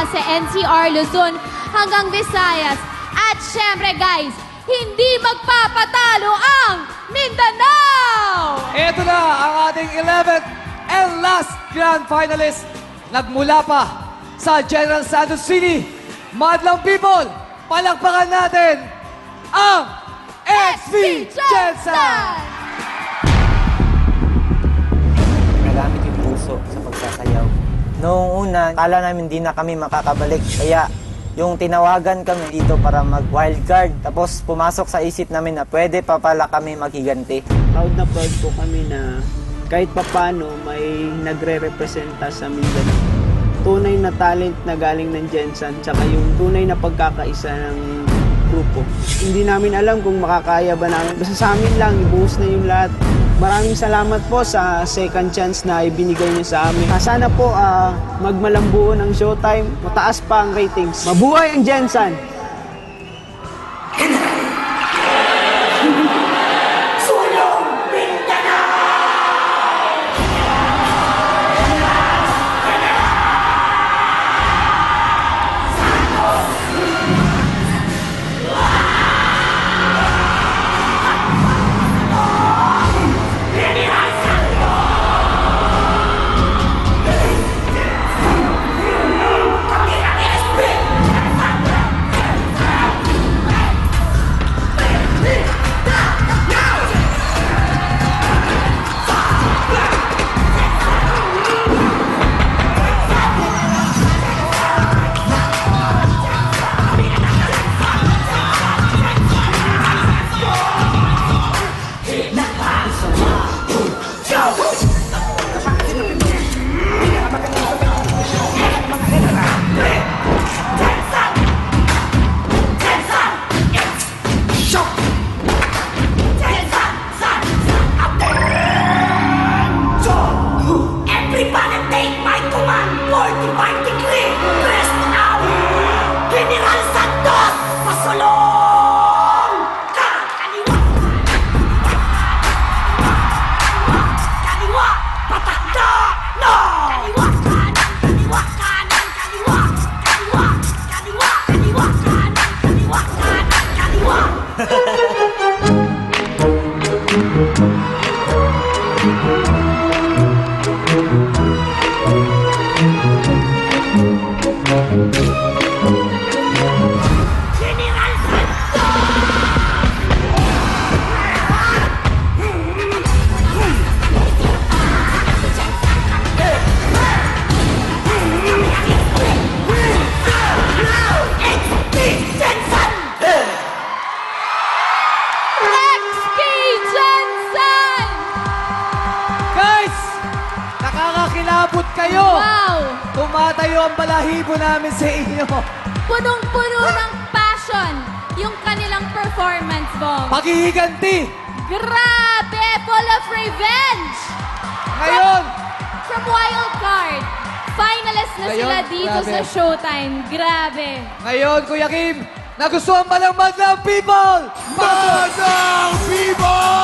sa NCR, Luzon hanggang Visayas. At syempre guys, hindi magpapatalo ang Mindanao! Ito na ang ating 11th and last grand finalist. Nagmula pa sa General Santos City. Madlang people, palakpakan natin ang XV Jensen! Nagamit yung puso sa pagsasayaw. Noong una, kala namin di na kami makakabalik. Kaya yung tinawagan kami dito para mag-wildcard. Tapos pumasok sa isip namin na pwede pa pala kami maghiganti. Proud na proud po kami na kahit papano may nagre-representa sa Mindanao. Tunay na talent na galing ng Jensen, tsaka yung tunay na pagkakaisa ng grupo. Hindi namin alam kung makakaya ba namin. Basta sa amin lang, ibuhos na yung lahat. Maraming salamat po sa second chance na ibinigay niyo sa amin. Sana po magmalambuo ng showtime, mataas pa ang ratings. Mabuhay ang Jensen! Everybody take my command! 45 degree! Press now! General Santos! Pasulong! Kaliwa! Kaliwa! Patakda! No! Kaliwa! Kanan! Kaliwa! Kanan! Kaliwa! Kaliwa! Kaliwa! Kaliwa! Kanan! Kaliwa! Kanan! Kaliwa! General XP Jensen! Guys, nakakakilabot kayo. Wow! Tumatayo ang balahibo namin sa inyo. Punong-puno ng passion yung kanilang performance, Bong. Paghihiganti. Grabe! Full of revenge! Ngayon, From Wild Card, finalist na Ngayon, sila dito grabe. sa Showtime. Grabe! ngayon, Kuya Kim, nagustuhan ba ng Madlang People? Madang People!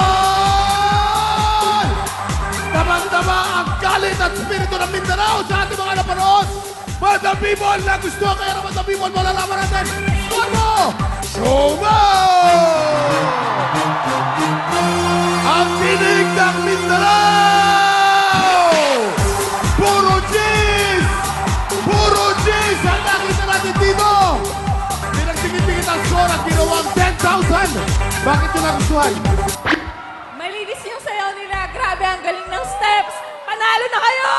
Tamang-tama ang galit at spirito ng Mindanao sa ating mga napanood. Madang People, nagustuhan kayo ng Madang People, malalaman natin. Score mo! Show mo! Ang tinig ng Mindanao! Puro cheese! Puro cheese ang nakita natin dito! Pinagtigit-tigit ang score at ginawang 10,000. Bakit nyo nagustuhan? Malinis yung sayaw nila. Grabe, ang galing ng steps. Panalo na kayo!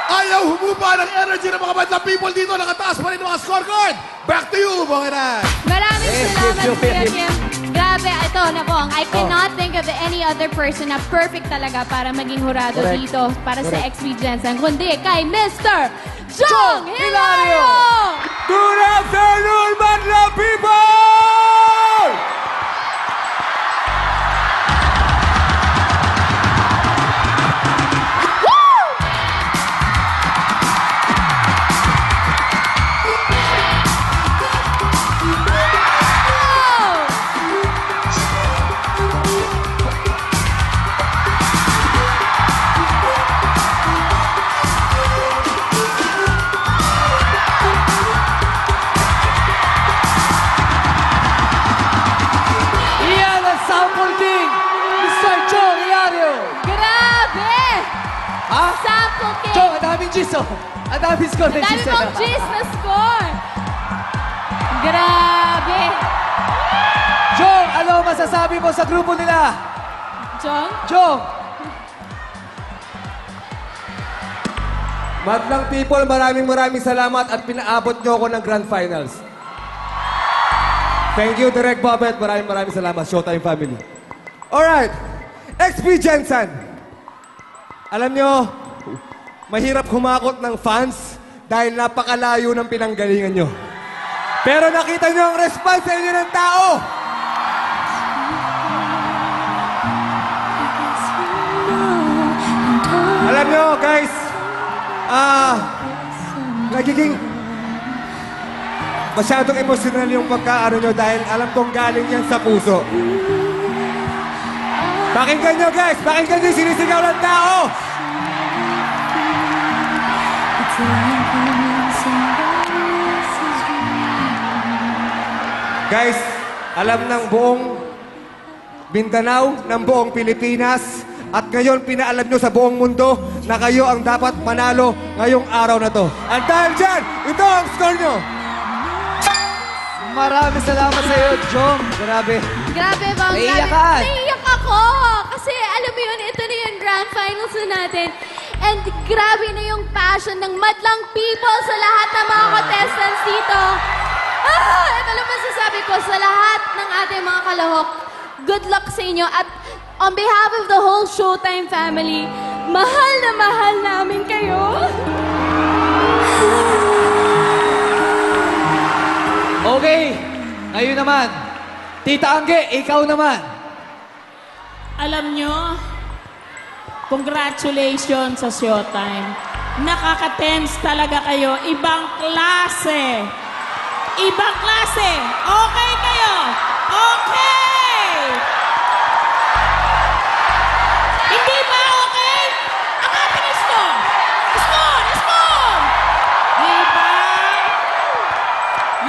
Ayaw humupa ng energy ng mga Madlang People dito. Nakataas pa rin ang mga scorecard. Back to you, Bongera. Maraming salamat, Kuya Kim. Grabe, ito na Bong. I Oh. cannot think of any other person na perfect talaga para maging hurado dito para sa XP Jensen, kundi kay Mr. Jong Hilario! Good afternoon, Madlang People! Triple K. Chong, ang daming G's, oh. Ang daming score ng Dami G's. mong G's na score. Grabe. Chong, ano ang masasabi mo sa grupo nila? Jong? Chong, Madlang people, maraming salamat at pinaabot nyo ako ng Grand Finals. Thank you, Direk Bobet. Maraming salamat, Showtime family. Alright, XP Jensen. Alam nyo, mahirap humakot ng fans dahil napakalayo ng pinanggalingan nyo. Pero nakita nyo ang response sa inyo ng tao. Alam nyo, guys, nagiging masyadong emotional yung pagkaano nyo dahil alam kong galing yan sa puso. Pakinggan nyo, guys! Pakinggan nyo yung sinisigaw ng tao! Guys, alam ng buong Mindanao, ng buong Pilipinas, at ngayon pinaalam nyo sa buong mundo na kayo ang dapat manalo ngayong araw na to. At dahil dyan, ito ang score nyo! maraming salamat sa iyo, Chong. Grabe. Grabe, Bang. Naiiyak ka. Naiiyak ako. Kasi alam mo yun, ito na yung grand finals na natin. And grabe na yung passion ng madlang people sa lahat ng mga contestants dito. Ito lang masasabi ko sa lahat ng ating mga kalahok. Good luck sa inyo. At on behalf of the whole Showtime family, mahal na mahal namin kayo. Okay, ngayon naman. Tita Angge, ikaw naman. Alam nyo, congratulations sa Showtime. Nakaka-tense talaga kayo. Ibang klase. Ibang klase. Okay kayo. Okay. Hindi ba okay? Ang ating score. Score! Score! Diba?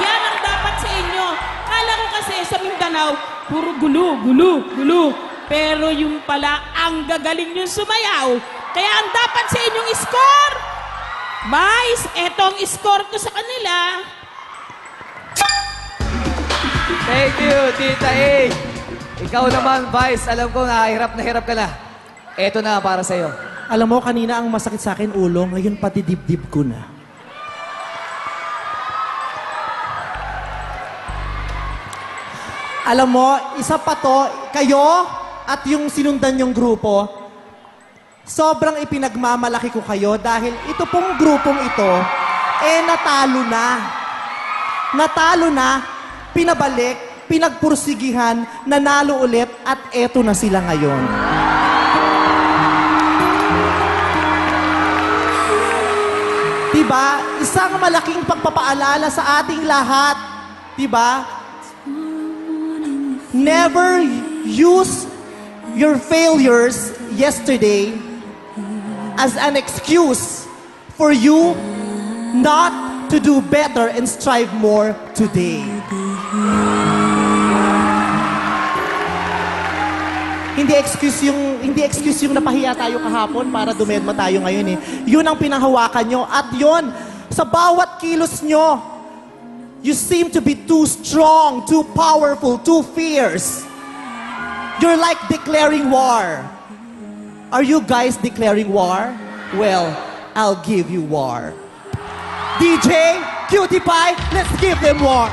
Yan ang dapat sa inyo. Kala ko kasi sa Mindanao, puro gulo. Pero yung pala, ang gagaling yung sumayaw. Kaya ang dapat sa inyong score, Vice, etong score ko sa kanila. Thank you, Tita A. Ikaw naman, Vice. Alam ko na hirap ka na. Eto na para sa'yo. Alam mo, kanina ang masakit sa akin ulo, ngayon pati dibdib ko na. Alam mo, isa pa to, kayo at yung sinundan yung grupo, sobrang ipinagmamalaki ko kayo dahil ito pong grupong ito, natalo na. Natalo na, pinabalik, pinagpursigihan, nanalo ulit, at eto na sila ngayon. Diba? Isang malaking pagpapaalala sa ating lahat. Diba? Never use your failures yesterday as an excuse for you not to do better and strive more today. Hindi excuse yung napahiya tayo kahapon para dumedma tayo ngayon eh. Yun ang pinanghawakan nyo. At yun, sa bawat kilos nyo, you seem to be too strong, too powerful, too fierce. You're like declaring war. Are you guys declaring war? Well, I'll give you war. DJ, Cutie Pie, let's give them war.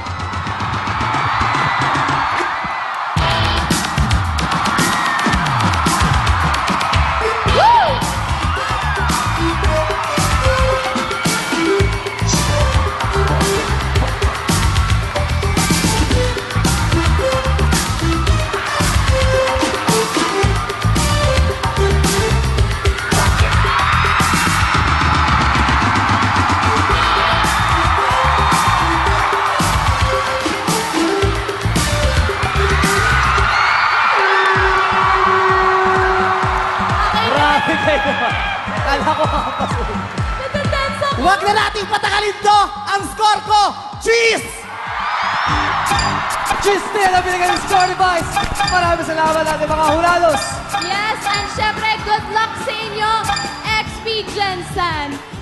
Kala ko makapasukin. Natatense ako. Huwag na nating patagalin to! Ang score ko, cheese! Cheers na binigay ng score ni Vice. Maraming salamat natin mga huralos. Yes, and syempre, good luck sa inyo, XP Gen Jensen.